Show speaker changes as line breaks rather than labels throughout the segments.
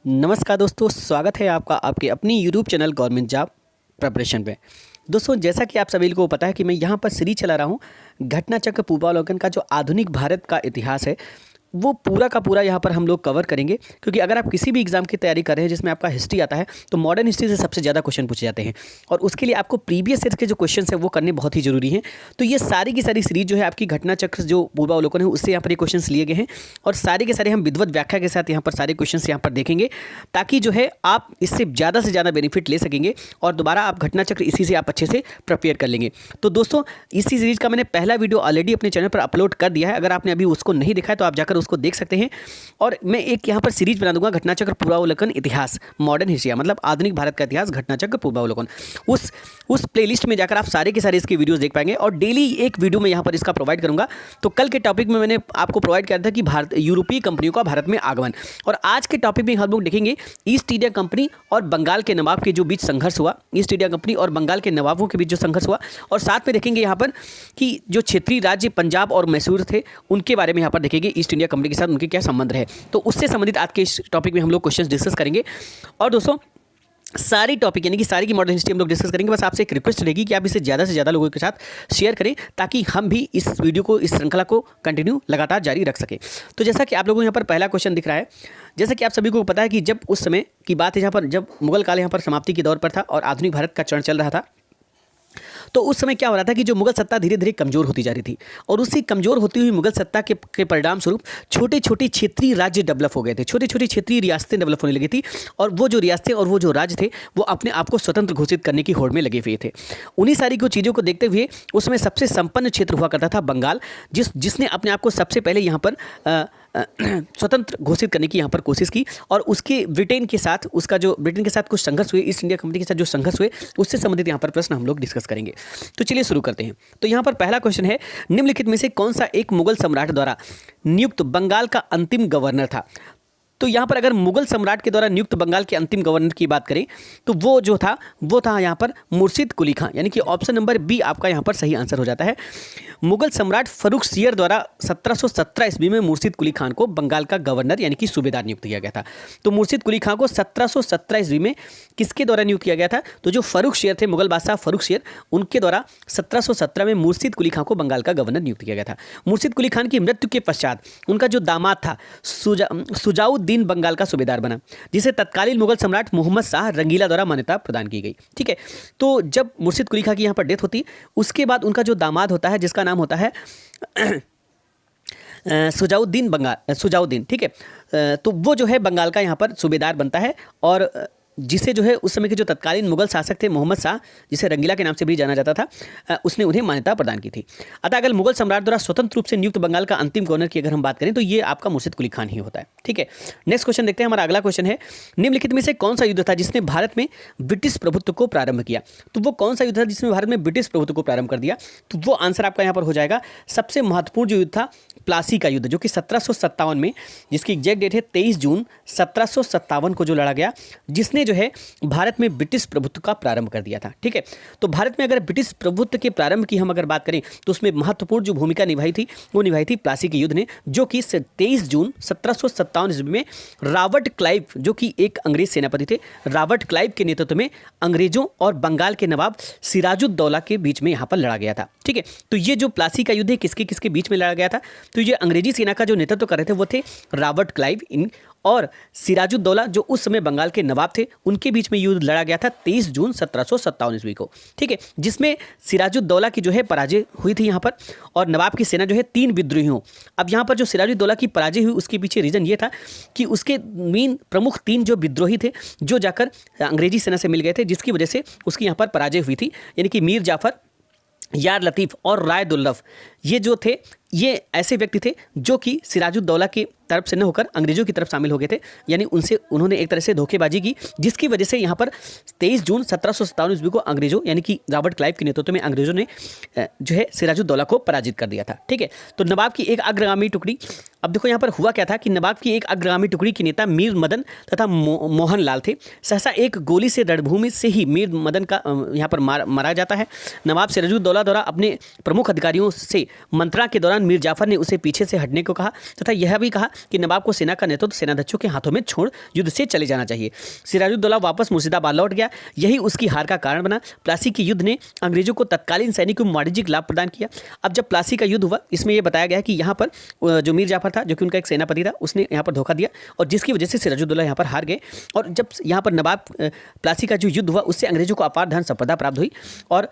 नमस्कार दोस्तों, स्वागत है आपका आपके अपनी YouTube channel government job preparation पे। दोस्तों, जैसा कि आप सभी को पता है कि मैं यहाँ पर सीरीज चला रहा हूँ घटना चक्र पूर्वावलोकन का। जो आधुनिक भारत का इतिहास है वो पूरा का पूरा यहाँ पर हम लोग कवर करेंगे, क्योंकि अगर आप किसी भी एग्जाम की तैयारी कर रहे हैं जिसमें आपका हिस्ट्री आता है तो मॉडर्न हिस्ट्री से सबसे ज़्यादा क्वेश्चन पूछे जाते हैं और उसके लिए आपको प्रीवियस ईयर के जो क्वेश्चन है वो करने बहुत ही जरूरी हैं। तो ये सारी की सारी सीरीज जो है आपकी घटना चक्र जो पूर्वावलोकन है उससे यहाँ पर ये क्वेश्चन लिए गए हैं और सारे के सारे हम विधिवत व्याख्या के साथ यहाँ पर सारे क्वेश्चन यहाँ पर देखेंगे, ताकि जो है आप इससे ज़्यादा से ज़्यादा बेनिफिट ले सकेंगे और दोबारा आप घटना चक्र इसी से आप अच्छे से प्रिपेयर कर लेंगे। तो दोस्तों, इसी सीरीज का मैंने पहला वीडियो ऑलरेडी अपने चैनल पर अपलोड कर दिया है। अगर आपने अभी उसको नहीं देखा है तो आप जाकर उसको देख सकते हैं। और मैं एक यहाँ पर सीरीज बना दूंगा घटना चक्र पूर्वावलोकन इतिहास, मॉडर्न हिस्ट्री मतलब आधुनिक भारत का इतिहास, घटना चक्र पूर्वावलोकन। उस प्लेलिस्ट में जाकर आप सारे के सारे इसके वीडियोस देख पाएंगे और डेली एक वीडियो में यहाँ पर इसका प्रोवाइड करूंगा। तो कल के टॉपिक में मैंने आपको प्रोवाइड किया था कि भारत यूरोपीय कंपनियों का भारत में आगमन, और आज के टॉपिक में हम लोग देखेंगे ईस्ट इंडिया कंपनी और बंगाल के नवाब के जो बीच संघर्ष हुआ, ईस्ट इंडिया कंपनी और बंगाल के नवाबों के बीच जो संघर्ष हुआ, और साथ में देखेंगे यहाँ पर कि जो क्षेत्रीय राज्य पंजाब और मैसूर थे उनके बारे में यहाँ पर देखेंगे ईस्ट इंडिया कंपनी के साथ उनके क्या संबंध रहे। तो उससे संबंधित आज के इस टॉपिक में हम लोग क्वेश्चंस डिस्कस करेंगे। और दोस्तों, सारी टॉपिक यानी कि सारी की मॉडर्न हिस्ट्री हम लोग डिस्कस करेंगे। बस आपसे एक रिक्वेस्ट रहेगी कि आप इसे ज़्यादा से ज़्यादा लोगों के साथ शेयर करें, ताकि हम भी इस वीडियो को, इस श्रृंखला को कंटिन्यू लगातार जारी रख सकें। तो जैसा कि आप लोगों को यहाँ पर पहला क्वेश्चन दिख रहा है, जैसा कि आप सभी को पता है कि जब उस समय की बात है जहाँ पर जब मुगल काल यहाँ पर समाप्ति के दौर पर था और आधुनिक भारत का चरण चल रहा था, तो उस समय क्या हो रहा था कि जो मुगल सत्ता धीरे धीरे कमज़ोर होती जा रही थी और उसी कमज़ोर होती हुई मुगल सत्ता के परिणाम स्वरूप छोटे छोटे क्षेत्रीय राज्य डेवलप हो गए थे, छोटी छोटी क्षेत्रीय रियासतें डेवलप होने लगी थी। और वो जो रियासतें और वो जो राज्य थे वो अपने आप को स्वतंत्र घोषित करने की होड़ में लगे हुए थे। उन्हीं सारी को चीज़ों को देखते हुए उस समय सबसे संपन्न क्षेत्र हुआ करता था बंगाल, जिसने अपने आप को सबसे पहले यहाँ पर स्वतंत्र घोषित करने की यहाँ पर कोशिश की। और उसके ब्रिटेन के साथ कुछ संघर्ष हुए, ईस्ट इंडिया कंपनी के साथ जो संघर्ष हुए उससे संबंधित यहाँ पर प्रश्न हम लोग डिस्कस करेंगे। तो चलिए शुरू करते हैं। तो यहाँ पर पहला क्वेश्चन है, निम्नलिखित में से कौन सा एक मुगल सम्राट द्वारा नियुक्त बंगाल का अंतिम गवर्नर था? तो यहाँ पर अगर मुगल सम्राट के द्वारा नियुक्त बंगाल के अंतिम गवर्नर की बात करें तो वो था यहाँ पर मुर्शिद कुली खां, यानी कि ऑप्शन नंबर बी आपका यहाँ पर सही आंसर हो जाता है। मुगल सम्राट फर्रुख सियर द्वारा 1717 ईस्वी में मुर्शिद कुली खान को बंगाल का गवर्नर यानी कि सूबेदार नियुक्त किया गया था। तो मुर्शिद कुली खां को 1717 ईस्वी में किसके द्वारा नियुक्त किया गया था? तो जो फर्रुख सियर थे, मुगल बादशाह फर्रुख सियर, उनके द्वारा 1717 में मुर्शिद कुली खां को बंगाल का गवर्नर नियुक्त किया गया था। मुर्शिद कुली खान की मृत्यु के पश्चात उनका जो दामाद था सुजाउद्दीन बंगाल का सूबेदार बना, जिसे तत्कालीन मुगल सम्राट मोहम्मद शाह रंगीला द्वारा मान्यता प्रदान की गई। ठीक है, तो जब मुर्शिद कुली खां की यहाँ पर डेथ होती, उसके बाद उनका जो दामाद होता है जिसका नाम होता है सुजाउद्दीन, ठीक है, तो वो जो है बंगाल का यहाँ पर सूबेदार बनता है और जिसे जो है उस समय के जो तत्कालीन मुगल शासक थे मोहम्मद शाह, जिसे रंगीला के नाम से भी जाना जाता था, उसने उन्हें मान्यता प्रदान की थी। अतः अगर मुगल सम्राट द्वारा स्वतंत्र रूप से नियुक्त बंगाल का अंतिम गवर्नर की अगर हम बात करें तो ये आपका मुर्शिद कुली खान ही होता है। ठीक है, नेक्स्ट क्वेश्चन देखते हैं। हमारा अगला क्वेश्चन है, निम्नलिखित में से कौन सा युद्ध था जिसने भारत में ब्रिटिश प्रभुत्व को प्रारंभ किया? तो वो कौन सा युद्ध था जिसने भारत में ब्रिटिश प्रभुत्व को प्रारंभ कर दिया? तो वो आंसर आपका यहाँ पर हो जाएगा, सबसे महत्वपूर्ण जो युद्ध था प्लासी का युद्ध, जो कि 1757 में, जिसकी एग्जैक्ट डेट है 23 जून 1757 को जो लड़ा गया, जिसने जो है भारत में ब्रिटिश प्रभुत्व का प्रारंभ कर दिया था। ठीक है, तो भारत में अगर ब्रिटिश प्रभुत्व के प्रारंभ की हम अगर बात करें तो उसमें महत्वपूर्ण जो भूमिका निभाई थी वो निभाई थी प्लासी के युद्ध ने, जो कि 23 जून 1757 ईस्वी में रॉबर्ट क्लाइव, जो कि एक अंग्रेज सेनापति थे, रॉबर्ट क्लाइव के नेतृत्व में अंग्रेजों और बंगाल के नवाब सिराजुद्दौला के बीच में यहाँ पर लड़ा गया था। ठीक है, तो ये जो प्लासी का युद्ध है किसके किसके बीच में लड़ा गया था? तो ये अंग्रेजी सेना का जो नेतृत्व कर रहे थे वो थे रॉबर्ट क्लाइव और सिराजुद्दौला, जो उस समय बंगाल के नवाब थे, उनके बीच में युद्ध लड़ा गया था 23 जून 1757 ईस्वी को। ठीक है, जिसमें सिराजुद्दौला की जो है पराजय हुई थी यहाँ पर और नवाब की सेना जो है 3 विद्रोहियों। अब यहाँ पर जो सिराजुद्दौला की पराजय हुई उसके पीछे रीज़न ये था कि उसके मेन प्रमुख 3 जो विद्रोही थे जो जाकर अंग्रेजी सेना से मिल गए थे, जिसकी वजह से उसकी यहाँ पर पराजय हुई थी। यानी कि मीर जाफर, यार लतीफ़ और राय दुर्लभ, ये जो थे ये ऐसे व्यक्ति थे जो कि सिराजुद्दौला की तरफ से न होकर अंग्रेजों की तरफ शामिल हो गए थे। यानी उन्होंने एक तरह से धोखेबाजी की, जिसकी वजह से यहाँ पर 23 जून 1757 ईस्वी को अंग्रेजों यानी कि रॉबर्ट क्लाइव के नेतृत्व में अंग्रेजों ने जो है सिराजुद्दौला को पराजित कर दिया था। ठीक है, तो नवाब की एक अग्रगामी टुकड़ी, अब देखो यहाँ पर हुआ क्या था कि नवाब की एक अग्रगामी टुकड़ी के नेता मीर मदन तथा मोहन लाल थे। सहसा एक गोली से रणभूमि से ही मीर मदन का यहाँ पर मारा जाता है। नवाब सिराजुद्दौला द्वारा अपने प्रमुख अधिकारियों से मंत्रणा के दौरान मीर जाफर ने उसे पीछे से हटने को कहा तथा यह भी कहा कि नवाब को सेना का नेतृत्व सेनाध्यक्षों के हाथों में छोड़ युद्ध से चले जाना चाहिए। सिराजुद्दौला वापस मुर्शिदाबाद लौट गया, यही उसकी हार का कारण बना। प्लासी के युद्ध ने अंग्रेजों को तत्कालीन सैनिकों को वाणिज्यिक लाभ प्रदान किया। अब जब प्लासी का युद्ध हुआ, इसमें यह बताया गया कि यहाँ पर जो मीर जाफर था, जो कि उनका एक सेनापति था, उसने यहाँ पर धोखा दिया और जिसकी वजह से सिराजुद्दौला यहाँ पर हार गए। और जब यहाँ पर नवाब प्लासी का जो युद्ध हुआ, उससे अंग्रेजों को अपार धन संपदा प्राप्त हुई और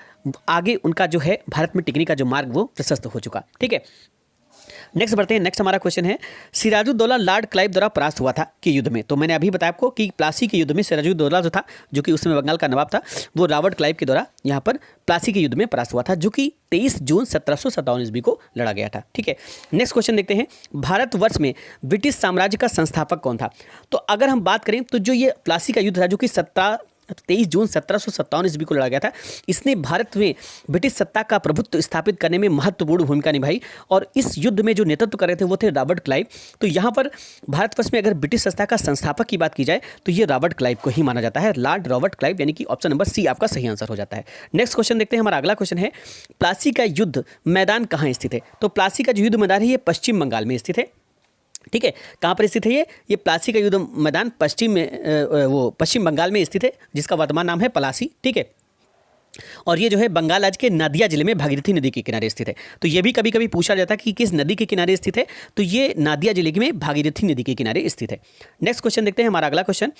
आगे उनका जो है भारत में टिकने का जो मार्ग वो प्रशस्त हो चुका। ठीक है, नेक्स्ट बढ़ते हैं। नेक्स्ट हमारा क्वेश्चन है, सिराजुद्दौला लॉर्ड क्लाइव द्वारा परास्त हुआ था कि युद्ध में। तो मैंने अभी बताया आपको कि प्लासी के युद्ध में सिराजुद्दौला जो था, जो कि उस समय बंगाल का नवाब था, वो रॉबर्ट क्लाइव के द्वारा यहाँ पर प्लासी के युद्ध में परास्त हुआ था, जो कि 23 जून 1757 ईस्वी को लड़ा गया था। ठीक है, नेक्स्ट क्वेश्चन देखते हैं, भारतवर्ष में ब्रिटिश साम्राज्य का संस्थापक कौन था। तो अगर हम बात करें तो जो ये प्लासी का युद्ध था, जो कि 23 जून 1757 ईस्वी को लड़ा गया था, इसने भारत में ब्रिटिश सत्ता का प्रभुत्व स्थापित करने में महत्वपूर्ण भूमिका निभाई और इस युद्ध में जो नेतृत्व कर रहे थे वो थे रॉबर्ट क्लाइव। तो यहाँ पर भारतवर्ष में अगर ब्रिटिश सत्ता का संस्थापक की बात की जाए तो ये रॉबर्ट क्लाइव को ही माना जाता है, लॉर्ड रॉबर्ट क्लाइव, यानी कि ऑप्शन नंबर सी आपका सही आंसर हो जाता है। नेक्स्ट क्वेश्चन देखते हैं, हमारा अगला क्वेश्चन है, प्लासी का युद्ध मैदान कहाँ स्थित है। तो प्लासी का जो युद्ध मैदान है ये पश्चिम बंगाल में स्थित है। ठीक है, कहाँ पर स्थित है ये प्लासी का युद्ध मैदान पश्चिम बंगाल में स्थित है, जिसका वर्तमान नाम है पलासी। ठीक है, और ये जो है बंगाल राज्य के नदिया जिले में भागीरथी नदी के किनारे स्थित है। तो ये भी कभी कभी पूछा जाता है कि किस नदी के किनारे स्थित है, तो ये नादिया जिले में भागीरथी नदी के किनारे स्थित है। नेक्स्ट क्वेश्चन देखते हैं, हमारा अगला क्वेश्चन,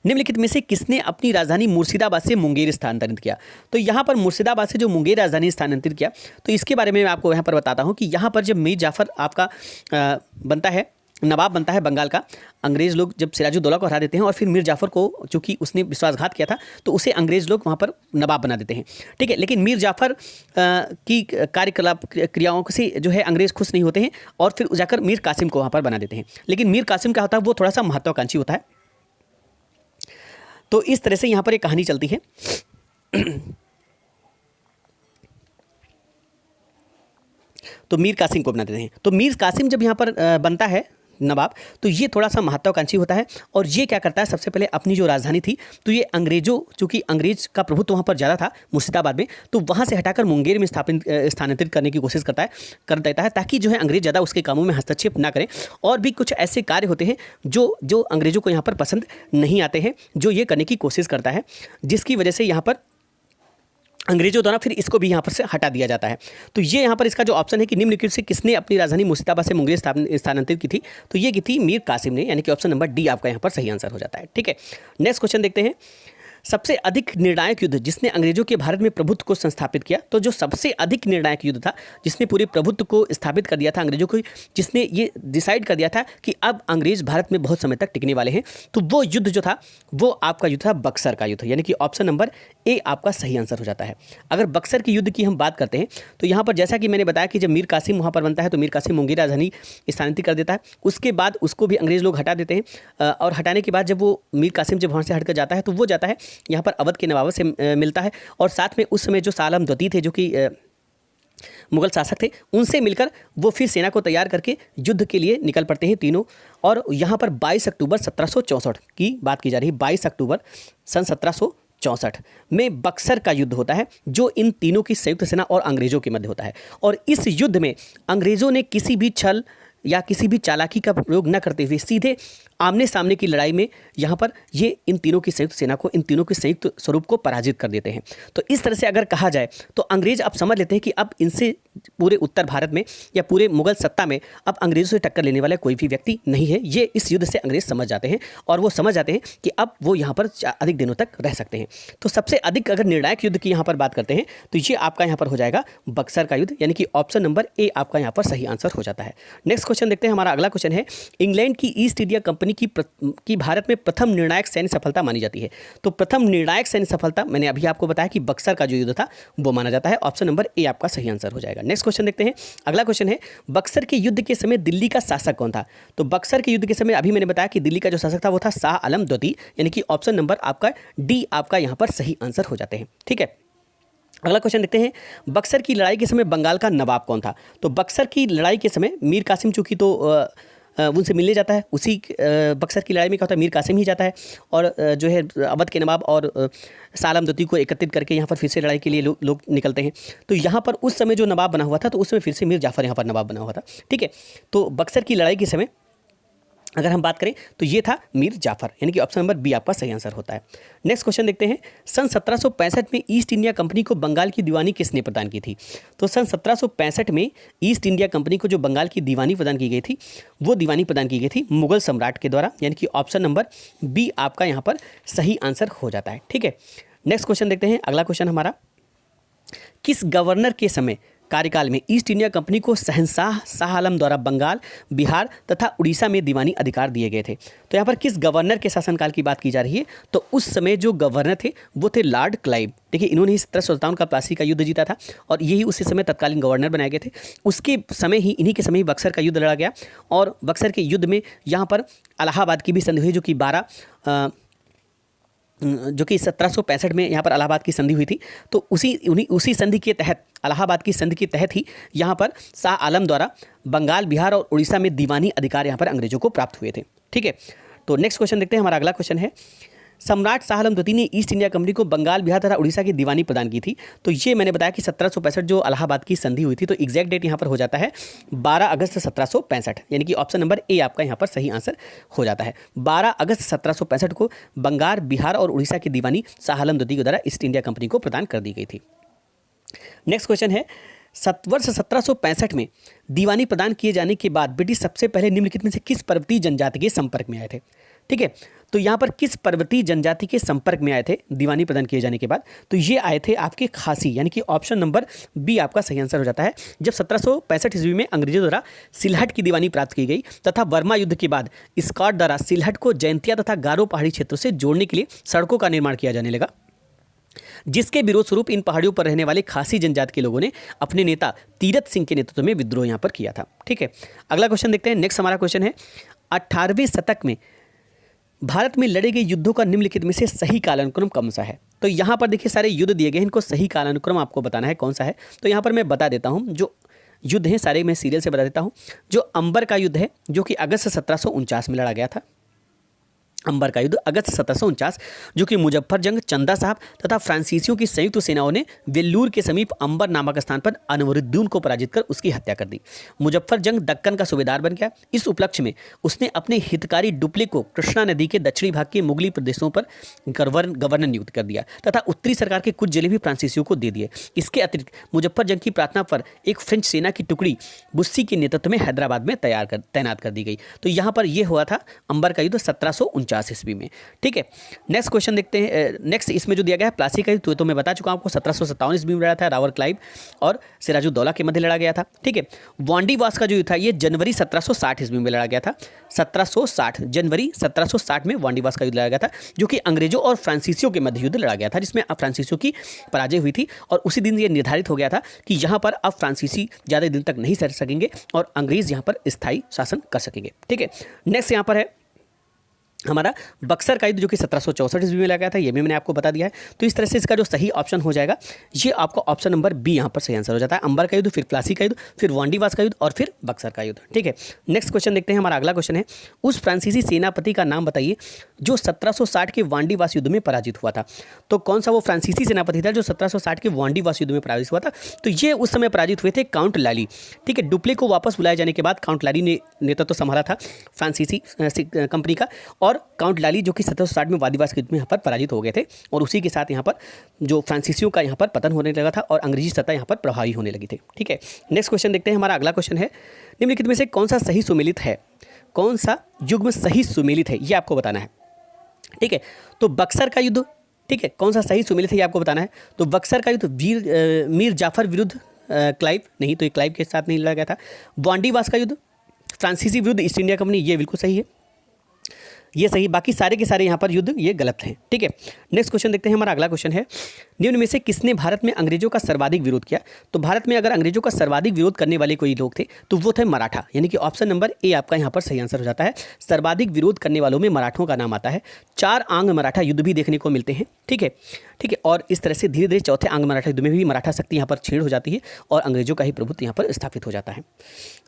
निम्नलिखित में से किसने अपनी राजधानी मुर्शिदाबाद से मुंगेर स्थानांतरित किया। तो यहाँ पर मुर्शिदाबाद से जो मुंगेर राजधानी स्थानांतरित किया, तो इसके बारे में मैं आपको यहाँ पर बताता हूँ कि यहाँ पर जब मीर जाफर आपका बनता है, नवाब बनता है बंगाल का, अंग्रेज़ लोग जब सिराजुद्दौला को हरा देते हैं और फिर मीर जाफर को, चूँकि उसने विश्वासघात किया था, तो उसे अंग्रेज़ लोग वहाँ पर नवाब बना देते हैं। ठीक है, लेकिन मीर जाफर की कार्यकलाप क्रियाओं से जो है अंग्रेज़ खुश नहीं होते हैं और फिर जाकर मीर कासिम को वहाँ पर बना देते हैं। लेकिन मीर कासिम क्या होता है, वो थोड़ा सा महत्वाकांक्षी होता है। तो इस तरह से यहाँ पर एक कहानी चलती है। तो मीर कासिम को बना देते हैं। तो मीर कासिम जब यहाँ पर बनता है नवाब, तो ये थोड़ा सा महत्वाकांक्षी होता है और ये क्या करता है, सबसे पहले अपनी जो राजधानी थी, तो ये अंग्रेजों, चूँकि अंग्रेज का प्रभुत्व वहाँ पर ज़्यादा था मुर्शिदाबाद में, तो वहाँ से हटाकर मुंगेर में स्थानांतरित करने की कोशिश कर देता है, ताकि जो है अंग्रेज ज़्यादा उसके कामों में हस्तक्षेप ना करें। और भी कुछ ऐसे कार्य होते हैं जो अंग्रेजों को यहाँ पर पसंद नहीं आते हैं, जो ये करने की कोशिश करता है, जिसकी वजह से यहाँ पर अंग्रेजों द्वारा फिर इसको भी यहाँ पर से हटा दिया जाता है। तो ये यहाँ पर इसका जो ऑप्शन है कि निम्नलिखित से किसने अपनी राजधानी मुर्शिदाबाद से मुंगेर स्थानांतरित की थी, तो ये की थी मीर कासिम ने, यानी कि ऑप्शन नंबर डी आपका यहाँ पर सही आंसर हो जाता है। ठीक है, नेक्स्ट क्वेश्चन देखते हैं, सबसे अधिक निर्णायक युद्ध जिसने अंग्रेजों के भारत में प्रभुत्व को संस्थापित किया। तो जो सबसे अधिक निर्णायक युद्ध था, जिसने पूरे प्रभुत्व को स्थापित कर दिया था अंग्रेजों को, जिसने ये डिसाइड कर दिया था कि अब अंग्रेज भारत में बहुत समय तक टिकने वाले हैं, तो वो युद्ध जो था वो आपका युद्ध था बक्सर का युद्ध, यानी कि ऑप्शन नंबर ए आपका सही आंसर हो जाता है। अगर बक्सर के युद्ध की हम बात करते हैं तो यहाँ पर जैसा कि मैंने बताया कि जब मीर कासिम वहाँ पर बनता है तो मीर कासिम मुंगेर राजधानी स्थानांतरित कर देता है। उसके बाद उसको भी अंग्रेज लोग हटा देते हैं और हटाने के बाद जब वो मीर कासिम जब वहाँ से हटकर जाता है तो वो जाता है यहाँ पर अवध के नवाब से मिलता है और साथ में उस समय जो साल आलम द्वितीय थे, जो कि मुगल शासक थे, उनसे मिलकर वो फिर सेना को तैयार करके युद्ध के लिए निकल पड़ते हैं तीनों। और यहाँ पर 22 अक्टूबर 1764 की बात की जा रही है। 22 अक्टूबर सन 1764 में बक्सर का युद्ध होता है, जो इन तीनों की संयुक्त सेना और अंग्रेजों के मध्य होता है। और इस युद्ध में अंग्रेजों ने किसी भी छल या किसी भी चालाकी का प्रयोग न करते हुए सीधे आमने सामने की लड़ाई में यहाँ पर ये इन तीनों की संयुक्त सेना को, इन तीनों के संयुक्त स्वरूप को पराजित कर देते हैं। तो इस तरह से अगर कहा जाए तो अंग्रेज अब समझ लेते हैं कि अब इनसे पूरे उत्तर भारत में या पूरे मुगल सत्ता में अब अंग्रेजों से टक्कर लेने वाला कोई भी व्यक्ति नहीं है। ये इस युद्ध से अंग्रेज समझ जाते हैं और वो समझ जाते हैं कि अब वो यहाँ पर अधिक दिनों तक रह सकते हैं। तो सबसे अधिक अगर निर्णायक युद्ध की यहाँ पर बात करते हैं तो ये आपका यहाँ पर हो जाएगा बक्सर का युद्ध, यानी कि ऑप्शन नंबर ए आपका यहाँ पर सही आंसर हो जाता है। नेक्स्ट क्वेश्चन देखते हैं, हमारा अगला क्वेश्चन है, इंग्लैंड की ईस्ट इंडिया कंपनी की भारत में प्रथम निर्णायक सैन्य सफलता मानी जाती है। तो प्रथम निर्णायक सैन्य सफलता मैंने अभी आपको बताया कि बक्सर का जो युद्ध था वो माना जाता है। ऑप्शन नंबर ए आपका सही आंसर हो जाएगा। नेक्स्ट क्वेश्चन देखते हैं, अगला क्वेश्चन है, बक्सर के युद्ध के समय दिल्ली का शासक कौन था। तो बक्सर के युद्ध के समय अभी मैंने बताया कि दिल्ली का जो शासक था वो था शाह आलम द्वितीय, यानी कि ऑप्शन नंबर आपका डी आपका यहाँ पर सही आंसर हो जाते हैं। ठीक है, अगला क्वेश्चन देखते हैं, बक्सर की लड़ाई के समय बंगाल का नवाब कौन था। तो बक्सर की लड़ाई के समय मीर कासिम, चूंकि तो उनसे मिलने जाता है। उसी बक्सर की लड़ाई में क्या होता है, मीर कासिम ही जाता है और जो है अवध के नवाब और शाह आलम द्वितीय को एकत्रित करके यहाँ पर फिर से लड़ाई के लिए लोग निकलते हैं। तो यहाँ पर उस समय जो नवाब बना हुआ था, तो उस समय फिर से मीर जाफ़र यहाँ पर नवाब बना हुआ था। ठीक है, तो बक्सर की लड़ाई के समय अगर हम बात करें तो ये था मीर जाफ़र, यानी कि ऑप्शन नंबर बी आपका सही आंसर होता है। नेक्स्ट क्वेश्चन देखते हैं, सन 1765 में ईस्ट इंडिया कंपनी को बंगाल की दीवानी किसने प्रदान की थी? तो सन 1765 में ईस्ट इंडिया कंपनी को जो बंगाल की दीवानी प्रदान की गई थी, वो दीवानी प्रदान की गई थी मुगल सम्राट के द्वारा, यानी कि ऑप्शन नंबर बी आपका यहाँ पर सही आंसर हो जाता है। ठीक है, नेक्स्ट क्वेश्चन देखते हैं। अगला क्वेश्चन हमारा, किस गवर्नर के समय कार्यकाल में ईस्ट इंडिया कंपनी को शहंशाह शाह आलम द्वारा बंगाल, बिहार तथा उड़ीसा में दीवानी अधिकार दिए गए थे? तो यहाँ पर किस गवर्नर के शासनकाल की बात की जा रही है? तो उस समय जो गवर्नर थे वो थे लॉर्ड क्लाइव। देखिए, इन्होंने ही 1757 का प्लासी का युद्ध जीता था और यही उसी समय तत्कालीन गवर्नर बनाए गए थे। उसके समय ही, इन्हीं के समय ही बक्सर का युद्ध लड़ा गया और बक्सर के युद्ध में यहाँ पर इलाहाबाद की भी संधि हुई, जो कि 1765 में यहाँ पर इलाहाबाद की संधि हुई थी। तो उसी संधि के तहत, इलाहाबाद की संधि के तहत ही यहाँ पर शाह आलम द्वारा बंगाल, बिहार और उड़ीसा में दीवानी अधिकार यहाँ पर अंग्रेजों को प्राप्त हुए थे। ठीक है, तो नेक्स्ट क्वेश्चन देखते हैं। हमारा अगला क्वेश्चन है, सम्राट शाह आलम द्वितीय ने ईस्ट इंडिया कंपनी को बंगाल, बिहार तथा उड़ीसा की दीवानी प्रदान की थी। तो ये मैंने बताया कि 1765 जो इलाहाबाद की संधि हुई थी, तो एग्जैक्ट डेट यहाँ पर हो जाता है 12 अगस्त 1765, यानी कि ऑप्शन नंबर ए आपका यहाँ पर सही आंसर हो जाता है। 12 अगस्त 1765 को बंगाल, बिहार और उड़ीसा की दीवानी शाह आलम द्वितीय के द्वारा ईस्ट इंडिया कंपनी को प्रदान कर दी गई थी। नेक्स्ट क्वेश्चन है, वर्ष 1765 में दीवानी प्रदान किए जाने के बाद ब्रिटिश सबसे पहले निम्नलिखित में से किस पर्वतीय जनजाति के संपर्क में आए थे? ठीक है, तो यहाँ पर किस पर्वतीय जनजाति के संपर्क में आए थे दीवानी प्रदान किए जाने के बाद? तो ये आए थे आपके खासी, यानी कि ऑप्शन नंबर बी आपका सही आंसर हो जाता है। जब 1765 ईस्वी में अंग्रेजों द्वारा सिलहट की दीवानी प्राप्त की गई तथा बर्मा युद्ध के बाद स्कॉट द्वारा सिलहट को जयंतिया तथा गारो पहाड़ी क्षेत्रों से जोड़ने के लिए सड़कों का निर्माण किया जाने लगा, जिसके विरोध स्वरूप इन पहाड़ियों पर रहने वाले खासी जनजाति के लोगों ने अपने नेता तीरथ सिंह के नेतृत्व में विद्रोह यहाँ पर किया था। ठीक है, अगला क्वेश्चन देखते हैं। नेक्स्ट हमारा क्वेश्चन है, 18वें शतक में भारत में लड़े गए युद्धों का निम्नलिखित में से सही कालानुक्रम कौन सा है? तो यहाँ पर देखिए सारे युद्ध दिए गए हैं, इनको सही कालानुक्रम आपको बताना है कौन सा है। तो यहाँ पर मैं बता देता हूँ, जो युद्ध हैं सारे मैं सीरियल से बता देता हूँ। जो अंबर का युद्ध है, जो कि अगस्त 1749 में लड़ा गया था, अंबर का युद्ध अगस्त 1749, जो कि मुजफ्फर जंग, चंदा साहब तथा फ्रांसीसियों की संयुक्त सेनाओं ने वेल्लूर के समीप अंबर नामक स्थान पर अनवरुद्दीन को पराजित कर उसकी हत्या कर दी। मुजफ्फर जंग दक्कन का सूबेदार बन गया। इस उपलक्ष्य में उसने अपने हितकारी डुप्ले को कृष्णा नदी के दक्षिणी भाग के मुगली प्रदेशों पर गवर्नर नियुक्त कर दिया तथा उत्तरी सरकार के कुछ जिले भी फ्रांसीसियों को दे दिए। इसके अतिरिक्त मुजफ्फर जंग की प्रार्थना पर एक फ्रेंच सेना की टुकड़ी बुस्सी के नेतृत्व में हैदराबाद में तैनात कर दी गई। तो यहाँ पर यह हुआ था अंबर का युद्ध 1749 ईस्वी में। ठीक है, नेक्स्ट क्वेश्चन देखते हैं। नेक्स्ट इसमें जो दिया गया है प्लासी का युद्ध, तो मैं बता चुका हूं आपको 1757 ईस्वी में लड़ा था, रावर क्लाइव और सिराजुद्दौला के मध्य लड़ा गया था। ठीक है, वांडीवास का जो युद्ध था ये जनवरी 1760 ईस्वी में लड़ा गया था। 1760 जनवरी 1760 में वांडीवास का युद्ध लड़ा गया था, जो कि अंग्रेजों और फ्रांसीसियों के मध्य युद्ध लड़ा गया था, जिसमें फ्रांसीसियों की पराजय हुई थी और उसी दिन ये निर्धारित हो गया था कि यहाँ पर अब फ्रांसीसी ज़्यादा दिन तक नहीं सह सकेंगे और अंग्रेज यहाँ पर स्थायी शासन कर सकेंगे। ठीक है, नेक्स्ट यहाँ पर है हमारा बक्सर का युद्ध, जो कि 1764 ईस्वी में लगा था, ये भी मैंने आपको बता दिया है। तो इस तरह से इसका जो सही ऑप्शन हो जाएगा ये आपका ऑप्शन नंबर बी यहाँ पर सही आंसर हो जाता है। अंबर का युद्ध, फिर प्लासी का युद्ध, फिर वांडीवास का युद्ध और फिर बक्सर का युद्ध। ठीक है, नेक्स्ट क्वेश्चन देखते हैं। हमारा अगला क्वेश्चन है, उस फ्रांसीसी सेनापति का नाम बताइए जो 1760 के वांडीवास युद्ध में पराजित हुआ था। तो कौन सा वो फ्रांसीसी सेनापति था जो 1760 के वांडीवास युद्ध में पराजित हुआ था? तो ये उस समय पराजित हुए थे काउंट लाली। ठीक है, डुप्ले को वापस बुलाए जाने के बाद काउंट लाली ने नेतृत्व संभाला था फ्रांसीसी कंपनी का, और काउंट लाली जो कि 1760 में वांडीवास के युद्ध में यहाँ पर पराजित हो गए थे और उसी के साथ यहाँ पर जो फ्रांसीसियों का यहाँ पर पतन होने लगा था और अंग्रेजी सत्ता यहाँ पर प्रभावी होने लगी थी। ठीक है, नेक्स्ट क्वेश्चन देखते हैं। हमारा अगला क्वेश्चन है, निम्नलिखित में से कौन सा सही सुमेलित है, कौन सा युग्म सही सुमेलित है, ये आपको बताना है। ठीक है, तो बक्सर का युद्ध, ठीक है, कौन सा सही सुमेलित है ये आपको बताना है। तो बक्सर का युद्ध मीर जाफर विरुद्ध क्लाइव, नहीं तो ये क्लाइव के साथ नहीं लड़ा गया था। वांडीवास का युद्ध फ्रांसीसी विरुद्ध ईस्ट इंडिया कंपनी, ये बिल्कुल सही है, ये सही। बाकी सारे के सारे यहाँ पर युद्ध ये गलत हैं। ठीक है, नेक्स्ट क्वेश्चन देखते हैं। हमारा अगला क्वेश्चन है, निम्न में से किसने भारत में अंग्रेजों का सर्वाधिक विरोध किया? तो भारत में अगर अंग्रेजों का सर्वाधिक विरोध करने वाले कोई लोग थे तो वो थे मराठा, यानी कि ऑप्शन नंबर ए आपका यहाँ पर सही आंसर हो जाता है। सर्वाधिक विरोध करने वालों में मराठों का नाम आता है। 4 आंग मराठा युद्ध भी देखने को मिलते हैं। ठीक है, ठीक है, और इस तरह से धीरे धीरे चौथे आंग मराठा युद्ध में भी मराठा शक्ति यहाँ पर छीड़ हो जाती है और अंग्रेजों का ही प्रभुत्व यहाँ पर स्थापित हो जाता है।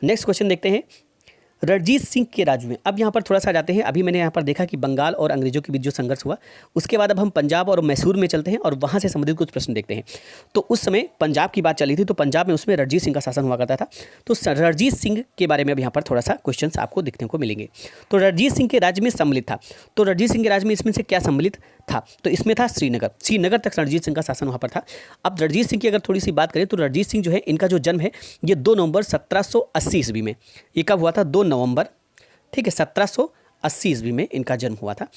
नेक्स्ट क्वेश्चन देखते हैं। रणजीत सिंह के राज में, अब यहाँ पर थोड़ा सा जाते हैं। अभी मैंने यहाँ पर देखा कि बंगाल और अंग्रेजों के बीच जो संघर्ष हुआ, उसके बाद अब हम पंजाब और मैसूर में चलते हैं और वहाँ से संबंधित कुछ प्रश्न देखते हैं। तो उस समय पंजाब की बात चली थी, तो पंजाब में उसमें रणजीत सिंह का शासन हुआ करता था। तो रणजीत सिंह के बारे में अब यहाँ पर थोड़ा सा क्वेश्चन आपको देखने को मिलेंगे। तो रणजीत सिंह के राज्य में सम्मिलित था, तो रणजीत सिंह के राज्य में इसमें से क्या सम्मिलित था? तो इसमें था श्रीनगर तक रणजीत सिंह का शासन वहाँ पर था। अब रणजीत सिंह की अगर थोड़ी सी बात करें तो रणजीत सिंह जो है, इनका जो जन्म है ये 2 नवंबर 1780 ईस्वी में, ये कब हुआ था? 2 नवंबर, ठीक है, 1780 ईस्वी में इनका जन्म हुआ था।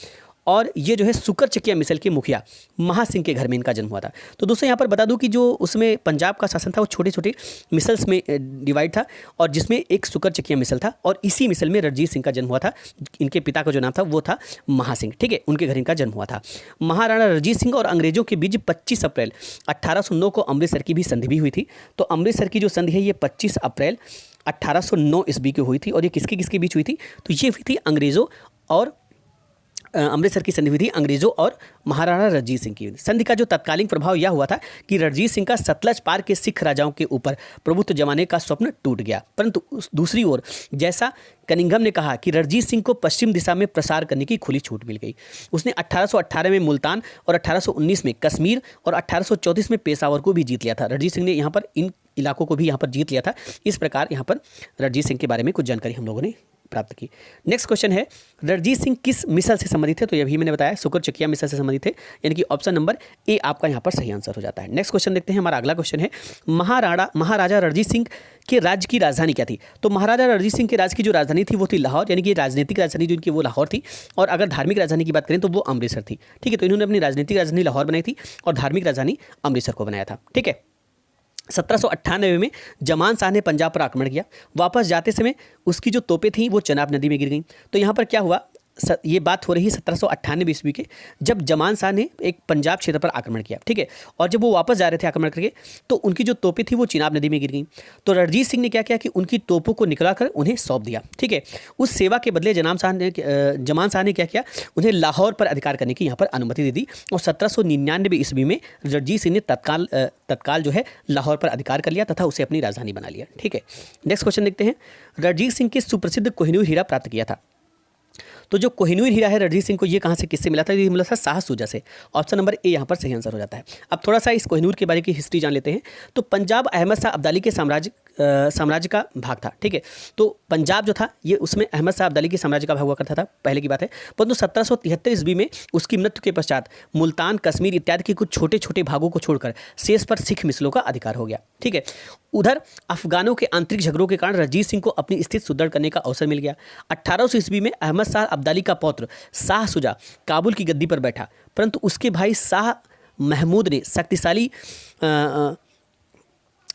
और ये जो है सुकर चकिया मिसल के मुखिया महासिंह के घर में इनका जन्म हुआ था। तो दोस्तों यहाँ पर बता दूं कि जो उसमें पंजाब का शासन था वो छोटे छोटे मिसल्स में डिवाइड था, और जिसमें एक सुकर चकिया मिसल था, और इसी मिसल में रणजीत सिंह का जन्म हुआ था। इनके पिता का जो नाम था वो था महासिंह, ठीक है, उनके घर इनका जन्म हुआ था। महाराणा रणजीत सिंह और अंग्रेजों के बीच 25 अप्रैल 1809 को अमृतसर की भी संधि भी हुई थी। तो अमृतसर की जो संधि है ये 25 अप्रैल 1809 ईस्वी की हुई थी, और ये किसके बीच हुई थी? तो ये हुई थी अंग्रेज़ों और अमृतसर की संधि हुई थी अंग्रेजों और महाराणा रणजीत सिंह की। संधि का जो तत्कालीन प्रभाव यह हुआ था कि रणजीत सिंह का सतलज पार के सिख राजाओं के ऊपर प्रभुत्व जमाने का स्वप्न टूट गया। परंतु दूसरी ओर जैसा कनिंघम ने कहा कि रणजीत सिंह को पश्चिम दिशा में प्रसार करने की खुली छूट मिल गई। उसने 1818 में मुल्तान और 1819 में कश्मीर और 1834 में पेशावर को भी जीत लिया था। रणजीत सिंह ने यहाँ पर इन इलाकों को भी यहाँ पर जीत लिया था। इस प्रकार यहाँ पर रणजीत सिंह के बारे में कुछ जानकारी हम लोगों ने प्राप्त की। नेक्स्ट क्वेश्चन है, रणजीत सिंह किस मिसल से संबंधित थे? तो ये भी मैंने बताया, सुकर चकिया मिसल से संबंधित थे, यानी कि ऑप्शन नंबर ए आपका यहाँ पर सही आंसर हो जाता है। नेक्स्ट क्वेश्चन देखते हैं। हमारा अगला क्वेश्चन है, महाराजा रणजीत सिंह के राज्य की राजधानी क्या थी? तो महाराजा रणजीत सिंह के राज्य की जो राजधानी थी वो थी लाहौर, यानी कि राजनीतिक राजधानी जो इनकी वो लाहौर थी, और अगर धार्मिक राजधानी की बात करें तो वो अमृतसर थी। ठीक है, तो इन्होंने अपनी राजनीतिक राजधानी लाहौर बनाई थी और धार्मिक राजधानी अमृतसर को बनाया था। ठीक है, 1798 में जमान शाह ने पंजाब पर आक्रमण किया। वापस जाते समय उसकी जो तोपें थीं वो चनाब नदी में गिर गईं। तो यहाँ पर क्या हुआ, ये बात हो रही है 1798 ईस्वी के, जब जमान शाह ने एक पंजाब क्षेत्र पर आक्रमण किया। ठीक है, और जब वो वापस जा रहे थे आक्रमण करके, तो उनकी जो तोपें थी वो चिनाब नदी में गिर गईं। तो रणजीत सिंह ने क्या किया कि उनकी तोपों को निकला कर उन्हें सौंप दिया। ठीक है, उस सेवा के बदले जमान शाह ने क्या किया, उन्हें लाहौर पर अधिकार करने की यहाँ पर अनुमति दे दी, और 1799 ईस्वी में रणजीत सिंह ने तत्काल जो है लाहौर पर अधिकार कर लिया तथा उसे अपनी राजधानी बना लिया। ठीक है, नेक्स्ट क्वेश्चन देखते हैं, रणजीत सिंह के सुप्रसिद्ध कोहिनूर हीरा प्राप्त किया था। तो जो कोहिनूर हीरा है रणजीत सिंह को, ये कहाँ से किससे मिला था? ये मिला था शाह शुजा से। ऑप्शन नंबर ए यहाँ पर सही आंसर हो जाता है। अब थोड़ा सा इस कोहिनूर के बारे की हिस्ट्री जान लेते हैं। तो पंजाब अहमद शाह अब्दाली के साम्राज्य का भाग था। ठीक है, तो पंजाब जो था ये उसमें अहमद शाह अब्दाली के साम्राज्य का भाग हुआ करता था, पहले की बात है। परंतु 1773 ईस्वी में उसकी मृत्यु के पश्चात मुल्तान, कश्मीर इत्यादि के कुछ छोटे छोटे भागों को छोड़कर शेष पर सिख मिसलों का अधिकार हो गया। ठीक है, उधर अफगानों के आंतरिक झगड़ों के कारण रणजीत सिंह को अपनी स्थिति सुदृढ़ करने का अवसर मिल गया। 1800 ईस्वी में अहमद शाह अब्दाली का पौत्र शाह शुजा काबुल की गद्दी पर बैठा, परंतु उसके भाई शाह महमूद ने शक्तिशाली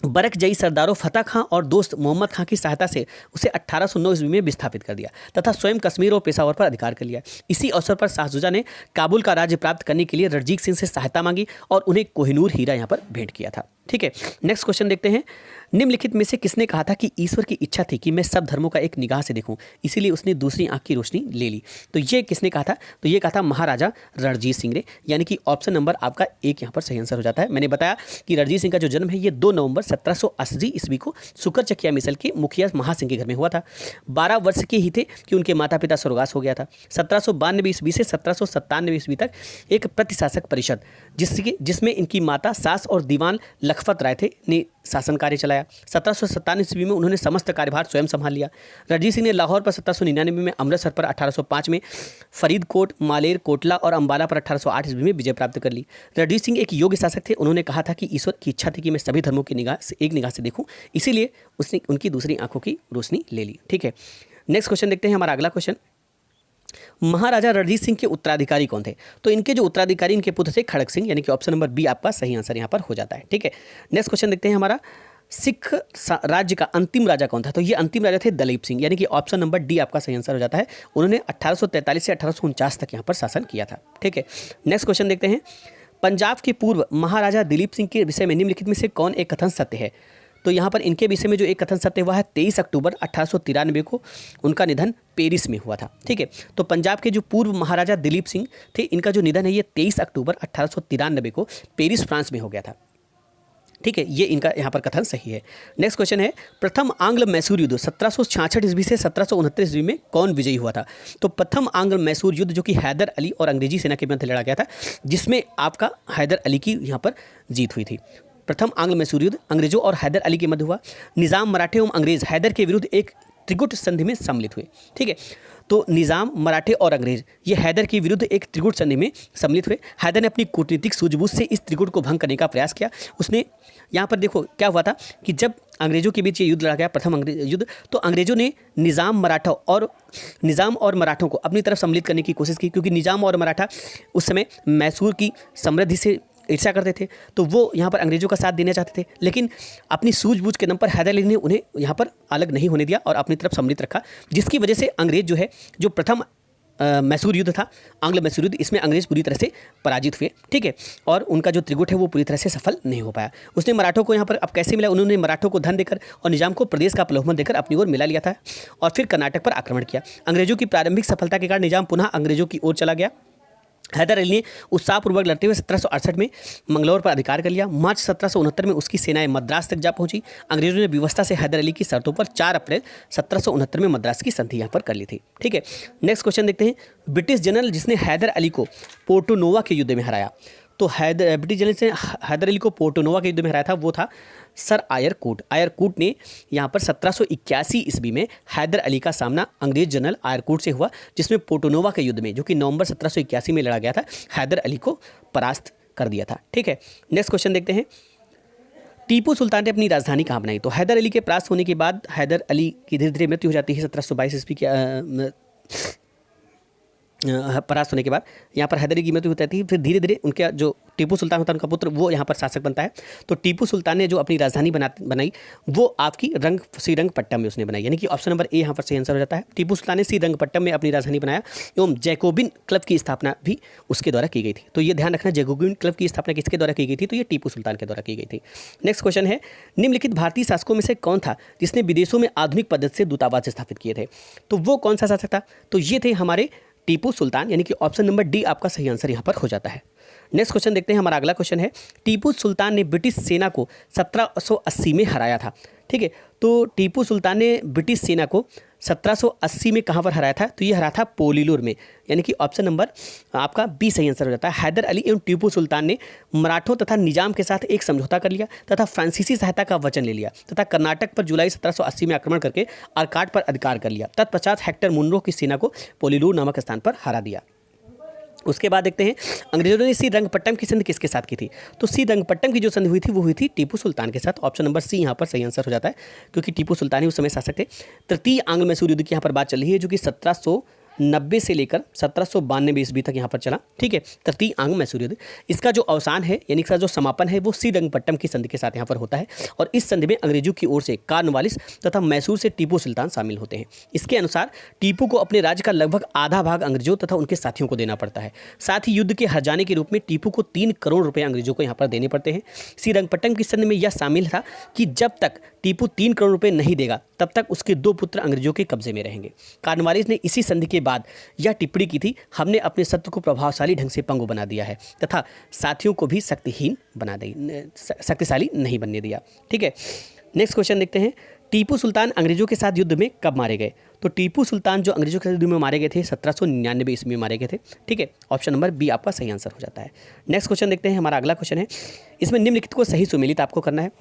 बरकजई सरदारों फतेह खां और दोस्त मोहम्मद खां की सहायता से उसे 1809 ईस्वी में विस्थापित कर दिया तथा स्वयं कश्मीर और पेशावर पर अधिकार कर लिया। इसी अवसर पर शाह शुजा ने काबुल का राज्य प्राप्त करने के लिए रणजीत सिंह से सहायता मांगी और उन्हें कोहिनूर हीरा यहाँ पर भेंट किया था। ठीक है, नेक्स्ट क्वेश्चन देखते हैं। निम्नलिखित में से किसने कहा था कि ईश्वर की इच्छा थी कि मैं सब धर्मों का एक निगाह से देखूं, इसीलिए उसने दूसरी आंख की रोशनी ले ली? तो ये किसने कहा था? तो ये कहा था महाराजा रणजीत सिंह ने, यानी कि ऑप्शन नंबर आपका एक यहाँ पर सही आंसर हो जाता है। मैंने बताया कि रणजीत सिंह का जो जन्म है ये 2 नवंबर 1780 ईस्वी को सुकर चकिया मिसल के मुखिया महासिंह के घर में हुआ था। 12 वर्ष के ही थे कि उनके माता पिता स्वर्गवास हो गया था। 1792 ईस्वी से 1797 ईस्वी तक एक प्रतिशासक परिषद जिसमें इनकी माता, सास और दीवान लखपत राय थे ने शासन कार्य चलाया। 1797 ईस्वी में उन्होंने समस्त कार्यभार स्वयं संभाल लिया। रणजीत सिंह ने लाहौर पर 1799 में, अमृतसर पर 1805 में, फरीदकोट, मालेर, कोटला और अंबाला पर 1808 ईस्वी में विजय प्राप्त कर ली। रणजीत सिंह एक योग्य शासक थे। उन्होंने कहा था कि ईश्वर की इच्छा थी कि मैं सभी धर्मों की एक निगाह से देखूं, इसीलिए उसने उनकी दूसरी आंखों की रोशनी ले ली। ठीक है, नेक्स्ट क्वेश्चन देखते हैं। हमारा अगला क्वेश्चन, महाराजा रणजीत सिंह के उत्तराधिकारी कौन थे? तो इनके जो उत्तराधिकारी इनके पुत्र थे खड़ग सिंह, यानी कि ऑप्शन नंबर बी आपका सही आंसर यहाँ पर हो जाता है। ठीक है, नेक्स्ट क्वेश्चन देखते हैं। हमारा सिख राज्य का अंतिम राजा कौन था? तो ये अंतिम राजा थे दलीप सिंह, यानी कि ऑप्शन नंबर डी आपका सही आंसर हो जाता है। उन्होंने 1843 से 1849 तक यहाँ पर शासन किया था। ठीक है, नेक्स्ट क्वेश्चन देखते हैं। पंजाब के पूर्व महाराजा दिलीप सिंह के विषय में निम्नलिखित में से कौन एक कथन सत्य है? तो यहाँ पर इनके विषय में जो एक कथन सत्य हुआ है, 23 अक्टूबर 1893 को उनका निधन पेरिस में हुआ था। ठीक है, तो पंजाब के जो पूर्व महाराजा दिलीप सिंह थे, इनका जो निधन है ये 23 अक्टूबर 1893 को पेरिस फ्रांस में हो गया था। ठीक है, ये इनका यहाँ पर कथन सही है। नेक्स्ट क्वेश्चन है, प्रथम आंग्ल मैसूर युद्ध 1766 ईस्वी से 1769 ईस्वी में कौन विजयी हुआ था? तो प्रथम आंग्ल मैसूर युद्ध जो कि हैदर अली और अंग्रेजी सेना के मध्य लड़ा गया था, जिसमें आपका हैदर अली की यहाँ पर जीत हुई थी। प्रथम आंग्ल मैसूर युद्ध अंग्रेजों और हैदर अली के मध्य हुआ। निज़ाम, मराठे एवं अंग्रेज हैदर के विरुद्ध एक त्रिगुट संधि में सम्मिलित हुए। ठीक है, तो निज़ाम, मराठे और अंग्रेज ये हैदर के विरुद्ध एक त्रिगुट संधि में सम्मिलित हुए। हैदर ने अपनी कूटनीतिक सूझबूझ से इस त्रिगुट को भंग करने का प्रयास किया। उसने यहाँ पर देखो क्या हुआ था कि जब अंग्रेजों के बीच ये युद्ध लड़ा गया, प्रथम अंग्रेज युद्ध, तो अंग्रेजों ने निज़ाम और मराठों को अपनी तरफ सम्मिलित करने की कोशिश की, क्योंकि निज़ाम और मराठा उस समय मैसूर की समृद्धि से ईर्ष्या करते थे, तो वो यहाँ पर अंग्रेजों का साथ देना चाहते थे। लेकिन अपनी सूझबूझ के दम पर हैदर अली ने उन्हें यहाँ पर अलग नहीं होने दिया और अपनी तरफ सम्मिलित रखा, जिसकी वजह से अंग्रेज जो है, जो प्रथम मैसूर युद्ध था, आंग्ल मैसूर युद्ध, इसमें अंग्रेज पूरी तरह से पराजित हुए। ठीक है, और उनका जो त्रिगुट है वो पूरी तरह से सफल नहीं हो पाया। उसने मराठों को यहाँ पर अब कैसे मिला? उन्होंने मराठों को धन देकर और निजाम को प्रदेश का प्रलोभन देकर अपनी ओर मिला लिया था और फिर कर्नाटक पर आक्रमण किया। अंग्रेजों की प्रारंभिक सफलता के कारण निजाम पुनः अंग्रेजों की ओर चला गया। हैदर अली ने उत्साहपूर्वक लड़ते हुए 1768 में मंगलौर पर अधिकार कर लिया। मार्च 1769 में उसकी सेनाएं मद्रास तक जा पहुंची। अंग्रेजों ने व्यवस्था से हैदर अली की शर्तों पर 4 अप्रैल 1769 में मद्रास की संधि यहाँ पर कर ली थी। ठीक है, नेक्स्ट क्वेश्चन देखते हैं। ब्रिटिश जनरल जिसने हैदर अली को पोर्टो नोवा के युद्ध में हराया, तो ब्रिटिश जनरल से हैदर अली को पोर्टो नोवा के युद्ध में हराया था, वो था सर आयर कूट। आयर कूट ने यहाँ पर 1781 ईस्वी में हैदर अली का सामना अंग्रेज जनरल आयर कूट से हुआ, जिसमें पोर्टो नोवा के युद्ध में, जो कि नवंबर 1781 में लड़ा गया था, हैदर अली को परास्त कर दिया था। ठीक है, नेक्स्ट क्वेश्चन देखते हैं। टीपू सुल्तान ने अपनी राजधानी कहाँ बनाई? तो हैदर अली के परास्त होने के बाद हैदर अली की धीरे धीरे मृत्यु हो जाती है 1722 ईस्वी के परास्त होने के बाद यहाँ पर हैदर अली की मृत्यु हो जाती है। फिर धीरे धीरे उनका जो टीपू सुल्तान होता है, उनका पुत्र, वो यहाँ पर शासक बनता है। तो टीपू सुल्तान ने जो अपनी राजधानी बनाई वो आपकी श्रीरंगपट्टम में उसने बनाई, यानी कि ऑप्शन नंबर ए यहाँ पर सही आंसर हो जाता है। टीपू सुल्तान ने श्रीरंगपट्टम में अपनी राजधानी बनाया एवं जैकोबिन क्लब की स्थापना भी उसके द्वारा की गई थी। तो ये ध्यान रखना, जैकोबिन क्लब की स्थापना किसके द्वारा की गई थी? तो ये टीपू सुल्तान के द्वारा की गई थी। नेक्स्ट क्वेश्चन है, निम्नलिखित भारतीय शासकों में से कौन था जिसने विदेशों में आधुनिक पद्धति से दूतावास स्थापित किए थे? तो वो कौन सा शासक था? तो ये थे हमारे टीपू सुल्तान, यानी कि ऑप्शन नंबर डी आपका सही आंसर यहाँ पर हो जाता है। नेक्स्ट क्वेश्चन देखते हैं। हमारा अगला क्वेश्चन है, टीपू सुल्तान ने ब्रिटिश सेना को 1780 में हराया था। ठीक है, तो टीपू सुल्तान ने ब्रिटिश सेना को 1780 में कहाँ पर हराया था? तो ये हराया था पोलीलूर में, यानी कि ऑप्शन नंबर आपका बी सही आंसर हो जाता है। हैदर अली एवं टीपू सुल्तान ने मराठों तथा निजाम के साथ एक समझौता कर लिया तथा फ्रांसीसी सहायता का वचन ले लिया तथा कर्नाटक पर जुलाई 1780 में आक्रमण करके आरकाट पर अधिकार कर लिया। तत्पश्चात हेक्टर मुनरो की सेना को पोलीलूर नामक स्थान पर हरा दिया। उसके बाद देखते हैं, अंग्रेजों ने श्रीरंगपट्टम की संधि किसके साथ की थी? तो श्रीरंगपट्टम की जो संधि हुई थी वो हुई थी टीपू सुल्तान के साथ। ऑप्शन नंबर सी यहाँ पर सही आंसर हो जाता है, क्योंकि टीपू सुल्तान ही उस समय शासक थे। तृतीय आंग्ल मैसूर युद्ध की यहाँ पर बात चल रही है, जो कि 1790 से लेकर 1792 ईस्वी तक यहाँ पर चला। ठीक है, तृतीय आंग्ल मैसूर युद्ध, इसका जो अवसान है यानी इसका जो समापन है वो श्रीरंगपट्टम की संधि के साथ यहाँ पर होता है और इस संधि में अंग्रेजों की ओर से कार्नवालिस तथा मैसूर से टीपू सुल्तान शामिल होते हैं। इसके अनुसार टीपू को अपने राज्य का लगभग आधा भाग अंग्रेजों तथा उनके साथियों को देना पड़ता है। साथ ही युद्ध के हार जाने के रूप में टीपू को 3 करोड़ रुपये अंग्रेजों को यहाँ पर देने पड़ते हैं। श्रीरंगपट्टम की संधि में यह शामिल था कि जब तक टीपू 3 करोड़ रुपये नहीं देगा तब तक उसके 2 पुत्र अंग्रेजों के कब्जे में रहेंगे। कार्नवालिस ने इसी संधि के बाद यह टिप्पणी की थी, हमने अपने शत्रु को प्रभावशाली ढंग से पंगु बना दिया है तथा साथियों को भी शक्तिशाली नहीं बनने दिया। ठीक है, नेक्स्ट क्वेश्चन देखते हैं। टीपू सुल्तान अंग्रेजों के साथ युद्ध में कब मारे गए? तो टीपू सुल्तान जो अंग्रेजों के साथ युद्ध में मारे गए थे 1799 ईस्वी में मारे गए थे। ठीक है, ऑप्शन नंबर बी आपका सही आंसर हो जाता है। नेक्स्ट क्वेश्चन देखते हैं। हमारा अगला क्वेश्चन है, इसमें निम्नलिखित को सही सुमेलित आपको करना है।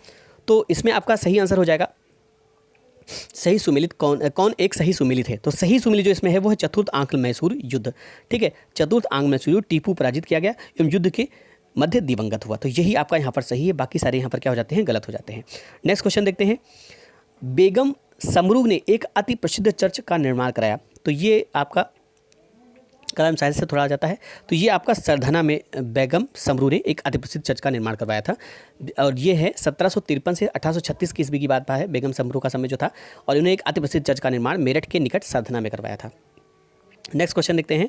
तो इसमें आपका सही आंसर हो जाएगा सही सुमेलित कौन एक सही सुमेलित है? तो सही सुमेलित जो इसमें है वो है चतुर्थ आंग्ल मैसूर युद्ध। ठीक है, चतुर्थ आंग्ल मैसूर युद्ध, टीपू पराजित किया गया एवं युद्ध के मध्य दिवंगत हुआ। तो यही आपका यहाँ पर सही है, बाकी सारे यहाँ पर क्या हो जाते हैं? गलत हो जाते हैं। नेक्स्ट क्वेश्चन देखते हैं। बेगम समरूग ने एक अति प्रसिद्ध चर्च का निर्माण कराया। तो ये आपका कलम साइज से थोड़ा आ जाता है। तो ये आपका सरधना में बेगम समरू ने एक अति प्रसिद्ध चर्च का निर्माण करवाया था और ये है 1753 से 1836 की ईस्वी की बात है। बेगम समरू का समय जो था और इन्होंने एक अति प्रसिद्ध चर्च का निर्माण मेरठ के निकट सरधना में करवाया था। नेक्स्ट क्वेश्चन देखते हैं।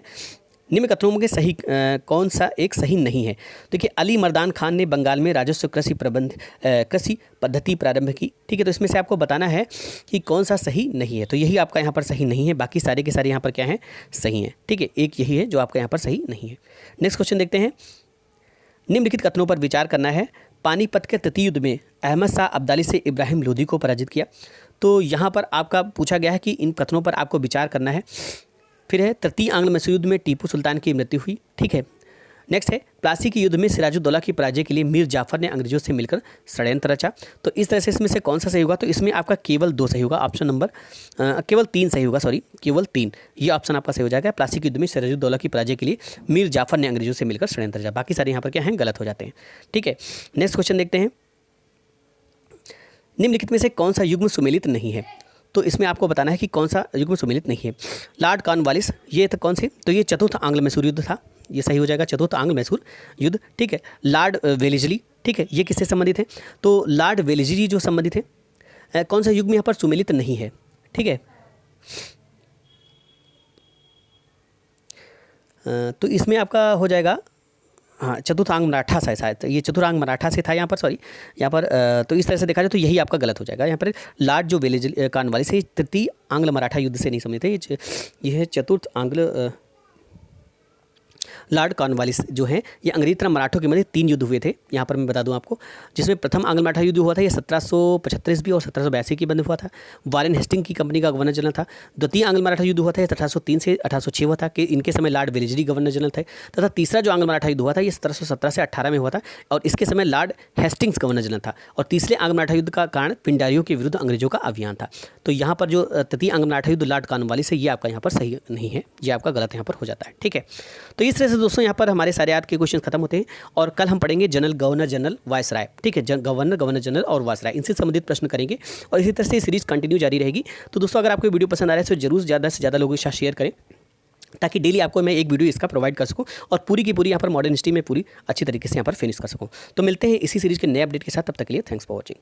निम्न कथनों में सही कौन सा एक सही नहीं है? देखिए, अली मर्दान खान ने बंगाल में राजस्व कृषि पद्धति प्रारंभ की। ठीक है, तो इसमें से आपको बताना है कि कौन सा सही नहीं है। तो यही आपका यहाँ पर सही नहीं है, बाकी सारे के सारे यहाँ पर क्या हैं? सही हैं। ठीक है, एक यही है जो आपका यहाँ पर सही नहीं है। नेक्स्ट क्वेश्चन देखते हैं। निम्नलिखित कथनों पर विचार करना है। पानीपत के तृतीय युद्ध में अहमद शाह अब्दाली से इब्राहिम लोदी को पराजित किया। तो यहाँ पर आपका पूछा गया है कि इन कथनों पर आपको विचार करना है। फिर है तृतीय आंग्ल मैसूर युद्ध में टीपू सुल्तान की मृत्यु हुई, ठीक है। नेक्स्ट है प्लासी के युद्ध में सिराजुद्दौला की पराजय के लिए मीर जाफर ने अंग्रेजों से मिलकर षड्यंत्र रचा। तो इस तरह से इसमें से कौन सा सही होगा? तो इसमें आपका केवल 2 सही होगा, ऑप्शन नंबर केवल 3 सही होगा, सॉरी केवल 3, ये ऑप्शन आपका सही हो जाएगा। प्लासी के युद्ध में सिराजुद्दौला की पराजय के लिए मीर जाफर ने अंग्रेजों से मिलकर षड्यंत्र रचा। बाकी सारे यहाँ पर क्या हैं, गलत हो जाते हैं, ठीक है। नेक्स्ट क्वेश्चन देखते हैं, निम्नलिखित में से कौन सा युग्म सुमेलित नहीं है? तो इसमें आपको बताना है कि कौन सा युग्म सुमेलित नहीं है। लॉर्ड कॉर्नवालिस, ये तो कौन से? तो ये चतुर्थ आंग्ल मैसूर युद्ध था, ये सही हो जाएगा, चतुर्थ आंग्ल मैसूर युद्ध, ठीक है। लॉर्ड वेलेस्ली, ठीक है, ये किससे संबंधित है? तो लॉर्ड वेलेस्ली जो संबंधित है, कौन सा युग्म यहाँ पर सुमेलित नहीं है, ठीक है। तो इसमें आपका हो जाएगा, हाँ, चतुर्थांग मराठा से शायद, ये चतुर्थांग मराठा से था यहाँ पर, सॉरी यहाँ पर। तो इस तरह से देखा जाए तो यही आपका गलत हो जाएगा। यहाँ पर लॉर्ड जो वेलेस्ली कॉर्नवालिस से तृतीय आंग्ल मराठा युद्ध से नहीं संबंधित है, ये है चतुर्थ आंग्ल। लॉर्ड कॉर्नवालिस जो है ये अंग्रेज तथा मराठों के मध्य 3 युद्ध हुए थे, यहाँ पर मैं बता दूं आपको, जिसमें प्रथम आंग्ल मराठा युद्ध हुआ था, ये 1775 ईस्वी और 1782 की बंद हुआ था। वारेन हेस्टिंग की कंपनी का गवर्नर जनरल था। द्वितीय आंग्ल मराठा युद्ध हुआ था, ये 1803 से 1806 हुआ था, कि इनके समय लॉर्ड वेलेस्ली गवर्नर जनरल थे। तथा तीसरा जो आंग्ल मराठा युद्ध हुआ था, ये 1717 से 18 में हुआ था, और इसके समय लॉर्ड हेस्टिंग्स गवर्नर जनरल था। और तीसरे आंग्ल मराठा युद्ध का कारण पिंडारियों के विरुद्ध अंग्रेजों का अभियान था। तो यहाँ पर जो तृतीय आंग्ल मराठा युद्ध लॉर्ड कॉर्नवालिस है, ये आपका यहाँ पर सही नहीं है, ये आपका गलत यहाँ पर हो जाता है, ठीक है। तो इस तरह से दोस्तों यहाँ पर हमारे सारे आज के क्वेश्चन खत्म होते हैं, और कल हम पढ़ेंगे जनरल, गवर्नर जनरल, वायसराय, ठीक है। गवर्नर, गवर्नर जनरल और वायसराय, इनसे संबंधित प्रश्न करेंगे, और इसी तरह से सीरीज कंटिन्यू जारी रहेगी। तो दोस्तों अगर आपको वीडियो पसंद आ रहा है तो जरूर ज़्यादा से ज़्यादा लोगों के साथ शेयर करें, ताकि डेली आपको मैं एक वीडियो इसका प्रोवाइड कर सकूं, और पूरी की पूरी यहाँ पर मॉडर्न हिस्ट्री में पूरी अच्छी तरीके से यहाँ पर फिनिश कर सकूं। तो मिलते हैं इसी सीरीज के नए अपडेट के साथ, तब तक के लिए थैंक्स फॉर वॉचिंग।